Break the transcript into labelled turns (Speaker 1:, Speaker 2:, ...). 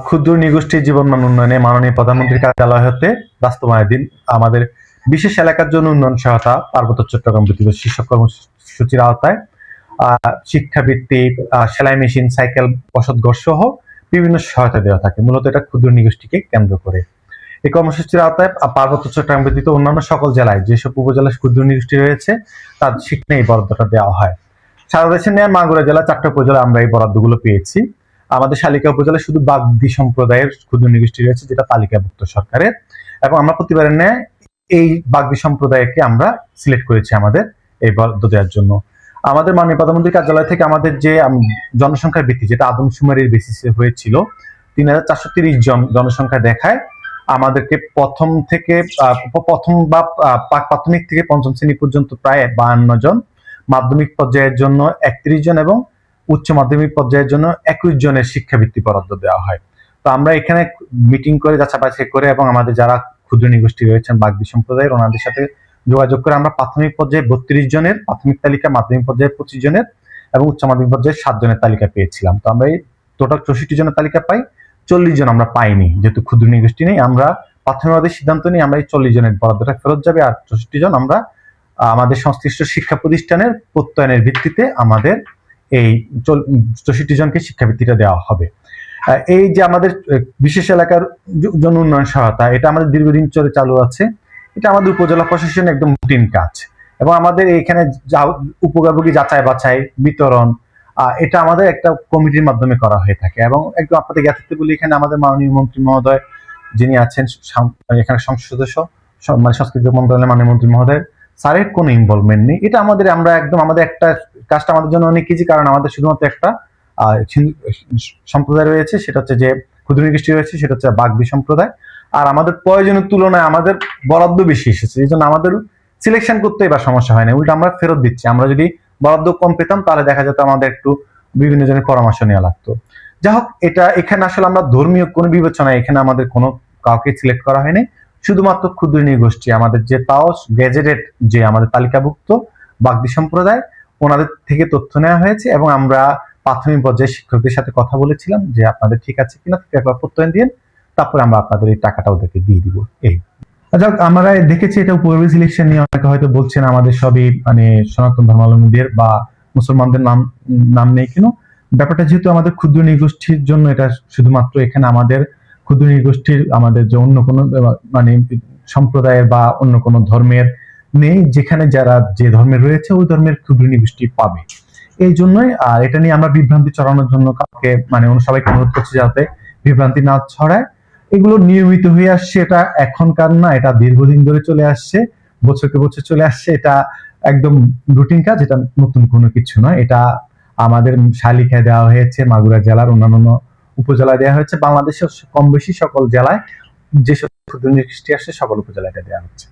Speaker 1: ক্ষুদ্র নৃগোষ্ঠী জীবনমান উন্নয়নে মাননীয় প্রধানমন্ত্রীর কার্যালয় হতে বাস্তবায়নাধীন আমাদের বিশেষ এলাকার জন্য উন্নয়ন সহায়তা পার্বত্য চট্টগ্রাম ব্যতীত শীর্ষক কর্মসূচির আওতায় শিক্ষাবৃত্তি, সেলাই মেশিন, সাইকেল, বসতঘর সহ বিভিন্ন সহায়তা দেওয়া থাকে। মূলত এটা ক্ষুদ্র নৃগোষ্ঠীকে কেন্দ্র করে। এই কর্মসূচির আওতায় পার্বত্য চট্টগ্রাম ব্যতীত অন্যান্য সকল জেলায় যেসব উপজেলায় ক্ষুদ্র নৃগোষ্ঠী রয়েছে তার শিক্ষা এই বরাদ্দটা দেওয়া হয়। সারা দেশের ন্যায় মাগুরা জেলা 4টা উপজেলা আমরা এই বরাদ্দগুলো পেয়েছি। আমাদের শালিকা উপজেলায় শুধু বাগদি সম্প্রদায়ের ক্ষুদ্র নৃগোষ্ঠী রয়েছে, যেটা তালিকাভুক্ত সরকারের, এবং আমরা প্রতিবারের ন্যায় এই বাগদি সম্প্রদায়কে আমরা সিলেক্ট করেছি আমাদের এই বরাদ্দ দেওয়ার জন্য। আমাদের মাননীয় প্রধানমন্ত্রীর কার্যালয় থেকে আমাদের যে জনসংখ্যার ভিত্তি, যেটা আদমশুমারির বেসিসে হয়েছিল, 3430 জন জনসংখ্যা দেখায় আমাদেরকে প্রথম বা প্রাথমিক থেকে পঞ্চম শ্রেণী পর্যন্ত প্রায় 52 জন, মাধ্যমিক পর্যায়ের জন্য 31 জন এবং উচ্চ মাধ্যমিক পর্যায়ের জন্য 21 জনের শিক্ষাবৃত্তি বরাদ্দ দেওয়া হয়। তো আমরা এখানে মিটিং করে যাচাই করে এবং আমাদের যারা ক্ষুদ্র নৃগোষ্ঠী রয়েছেন বাগদি সম্প্রদায়ের, ওনাদের সাথে যোগাযোগ করে আমরা প্রাথমিক পর্যায়ে 32 জনের প্রাথমিক তালিকা, মাধ্যমিক পর্যায়ে 25 জনের এবং উচ্চ মাধ্যমিক পর্যায়ে 7 জনের তালিকা পেয়েছিলাম। তো আমরা এই টোটাল 64 জনের তালিকা পাই, 40 জন আমরা পাইনি, যেহেতু ক্ষুদ্র নৃগোষ্ঠী নেই। আমরা প্রাথমিকভাবে সিদ্ধান্ত নিই আমরা এই 40 জনের বরাদ্দটা ফেরত যাবে, আর 64 জন আমরা আমাদের সংশ্লিষ্ট শিক্ষা প্রতিষ্ঠানের প্রত্যয়নের ভিত্তিতে আমাদের এই 64 জনকে শিক্ষাবৃত্তিটা দেওয়া হবে। এই যে আমাদের বিশেষ এলাকার জন উন্নয়ন সহায়তা, এটা আমাদের দীর্ঘদিন ধরে চালু আছে। এটা আমাদের উপজেলা প্রশাসনের একদম রুটিন কাজ, এবং আমাদের এখানে উপভোগী যাচাই বাছাই বিতরণ, এটা আমাদের একটা কমিটির মাধ্যমে করা হয়ে থাকে। এবং একদম আপনাদের জ্ঞাতার্থে বলি, এখানে আমাদের মাননীয় মন্ত্রী মহোদয় যিনি আছেন, এখানে সংসদ সদস্য, মানে সংস্কৃতি মন্ত্রণালয়ের মাননীয় মন্ত্রী মহোদয় স্যারের কোনো ইনভলভমেন্ট নেই। এটা আমরা একদম আমাদের একটা কাজটা আমাদের জন্য অনেক ইজি, কারণ আমাদের শুধুমাত্র একটা সম্প্রদায় রয়েছে, সেটা হচ্ছে যে ক্ষুদ্র নৃগোষ্ঠী রয়েছে, সেটা হচ্ছে বাগদি সম্প্রদায়। আর আমাদের প্রয়োজনের তুলনায় আমাদের বরাদ্দ বেশি এসেছে, এই জন্য আমাদের সিলেকশন করতে এবার সমস্যা হয় না, উল্টো আমরা ফেরত দিচ্ছি। আমরা যদি বরাদ্দ কম পেতাম তাহলে দেখা যেত আমাদের একটু বিভিন্ন জনের পরামর্শ নেওয়া লাগতো। যাই হোক, এখানে আসলে আমরা ধর্মীয় কোনো বিবেচনায় এখানে আমাদের কোনো কাউকে সিলেক্ট করা হয়নি, শুধুমাত্র ক্ষুদ্র নৃগোষ্ঠী আমাদের যে তাও গেজেটেড যে আমাদের তালিকাভুক্ত বাগদি সম্প্রদায়, ওনাদের থেকে তথ্য নেওয়া হয়েছে এবং আমরা প্রাথমিক পর্যায়ে শিক্ষকদের সাথে কথা বলেছিলাম যে আপনাদের ঠিক আছে কিনা, একবার প্রত্যয়ন দিন, তারপরে আমরা আপনাদের এই টাকাটা ওদেরকে দিয়ে দিব। এই আমরা দেখেছি এটা উপকূলীয় সিলেকশন নিয়ে অনেকে হয়তো বলছেন আমাদের সবই মানে সনাতন ধর্মাবলম্বীদের বা মুসলমানদের নাম নেই কেন। ব্যাপারটা যেহেতু আমাদের ক্ষুদ্র নৃগোষ্ঠীর জন্য, এটা শুধুমাত্র এখানে আমাদের ক্ষুদ্র নৃগোষ্ঠীর, আমাদের যে অন্য কোনো মানে সম্প্রদায়ের বা অন্য কোনো ধর্মের নেই, যেখানে যারা যে ধর্মের রয়েছে ওই ধর্মের ক্ষুদ্র নৃগোষ্ঠী পাবে। এই জন্যই আর এটা নিয়ে আমরা বিভ্রান্তি ছড়ানোর জন্য কাউকে মানে সবাইকে অনুরোধ করছি যাতে বিভ্রান্তি না ছড়ায়। এগুলো নিয়মিত হয়ে আসছে, এটা এখনকার না, এটা দীর্ঘদিন ধরে চলে আসছে, বছরকে বছর চলে আসছে। এটা একদম রুটিন কাজ, এটা নতুন কোনো কিছু নয়। এটা আমাদের শালিকায় দেওয়া হয়েছে, মাগুরা জেলার অন্যান্য উপজেলায় দেওয়া হয়েছে, বাংলাদেশের কম বেশি সকল জেলায় যেসব ক্ষুদ্র নৃগোষ্ঠী আসছে সকল উপজেলায় এটা দেওয়া হচ্ছে।